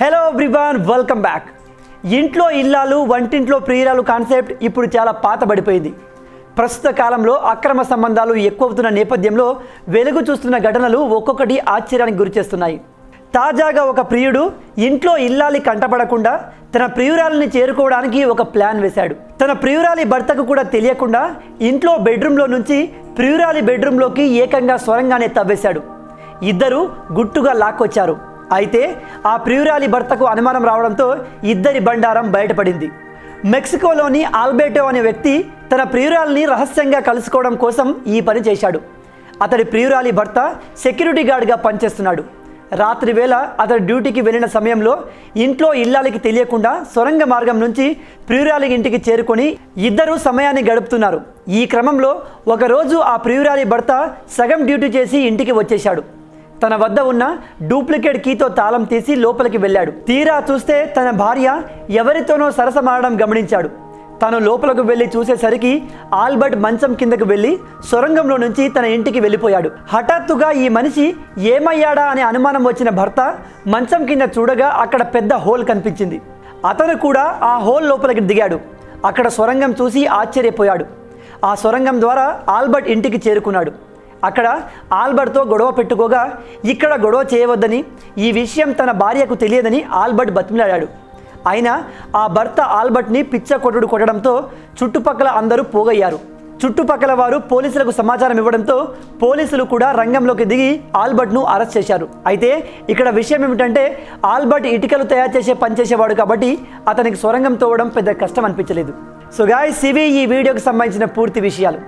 Hello everyone, welcome back. ఇంట్లో ఇల్లాలు వంటింట్లో ప్రియురాలు కాన్సెప్ట్ ఇప్పుడు చాలా పాతబడిపోయింది. ప్రస్తుత కాలంలో అక్రమ సంబంధాలు ఎక్కువవుతున్న నేపథ్యంలో వెలుగు చూస్తున్న ఘటనలు ఒక్కొక్కటి ఆశ్చర్యానికి గురిచేస్తున్నాయి. తాజాగా ఒక ప్రియుడు ఇంట్లో ఇల్లాలి కంటపడకుండా తన ప్రియురాలిని చేరుకోవడానికి ఒక ప్లాన్ వేశాడు. తన ప్రియురాలి భర్తకు కూడా తెలియకుండా ఇంట్లో బెడ్రూమ్లో నుంచి ప్రియురాలి బెడ్రూమ్లోకి ఏకంగా సొరంగానే తవ్వేశాడు. ఇద్దరు గుట్టుగా లాక్కొచ్చారు. అయితే ఆ ప్రియురాలి భర్తకు అనుమానం రావడంతో ఇద్దరి బండారం బయటపడింది. మెక్సికోలోని ఆల్బర్టో అనే వ్యక్తి తన ప్రియురాలిని రహస్యంగా కలుసుకోవడం కోసం ఈ పని చేశాడు. అతడి ప్రియురాలి భర్త సెక్యూరిటీ గార్డ్గా పనిచేస్తున్నాడు. రాత్రి వేళ అతడు డ్యూటీకి వెళ్ళిన సమయంలో ఇంట్లో ఇల్లాలికి తెలియకుండా సొరంగ మార్గం నుంచి ప్రియురాలి ఇంటికి చేరుకొని ఇద్దరు సమయాన్ని గడుపుతున్నారు. ఈ క్రమంలో ఒకరోజు ఆ ప్రియురాలి భర్త సగం డ్యూటీ చేసి ఇంటికి వచ్చేశాడు. తన వద్ద ఉన్న డూప్లికేట్ కీతో తాళం తీసి లోపలికి వెళ్ళాడు. తీరా చూస్తే తన భార్య ఎవరితోనో సరసమాడడం గమనించాడు. తాను లోపలకు వెళ్ళి చూసేసరికి ఆల్బర్ట్ మంచం కిందకు వెళ్ళి సొరంగంలో నుంచి తన ఇంటికి వెళ్ళిపోయాడు. హఠాత్తుగా ఈ మనిషి ఏమయ్యాడా అనే అనుమానం వచ్చిన భర్త మంచం కింద చూడగా అక్కడ పెద్ద హోల్ కనిపించింది. అతను కూడా ఆ హోల్ లోపలికి దిగాడు. అక్కడ సొరంగం చూసి ఆశ్చర్యపోయాడు. ఆ సొరంగం ద్వారా ఆల్బర్ట్ ఇంటికి చేరుకున్నాడు. అక్కడ ఆల్బర్ట్తో గొడవ పెట్టుకోగా ఇక్కడ గొడవ చేయవద్దని, ఈ విషయం తన భార్యకు తెలియదని ఆల్బర్ట్ బతిమిలాడాడు. అయినా ఆ భర్త ఆల్బర్ట్ని పిచ్చ కొట్టుడు కొట్టడంతో చుట్టుపక్కల అందరూ పోగయ్యారు. చుట్టుపక్కల వారు పోలీసులకు సమాచారం ఇవ్వడంతో పోలీసులు కూడా రంగంలోకి దిగి ఆల్బర్ట్ను అరెస్ట్ చేశారు. అయితే ఇక్కడ విషయం ఏమిటంటే ఆల్బర్ట్ ఇటుకలు తయారు చేసే పని చేసేవాడు కాబట్టి అతనికి సొరంగం తోవడం పెద్ద కష్టం అనిపించలేదు. సో గాయ్స్, ఇవి ఈ వీడియోకి సంబంధించిన పూర్తి విషయాలు.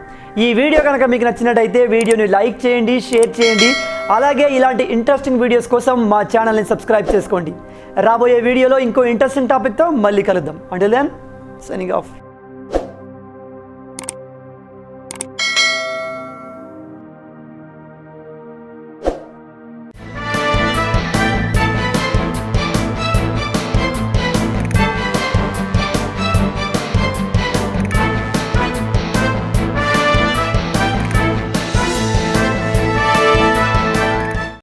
ఈ వీడియో కనుక మీకు నచ్చినట్టయితే వీడియోని లైక్ చేయండి, షేర్ చేయండి. అలాగే ఇలాంటి ఇంట్రెస్టింగ్ వీడియోస్ కోసం మా ఛానల్ని సబ్స్క్రైబ్ చేసుకోండి. రాబోయే వీడియోలో ఇంకో ఇంట్రెస్టింగ్ టాపిక్తో మళ్ళీ కలుద్దాం. Until then, signing of.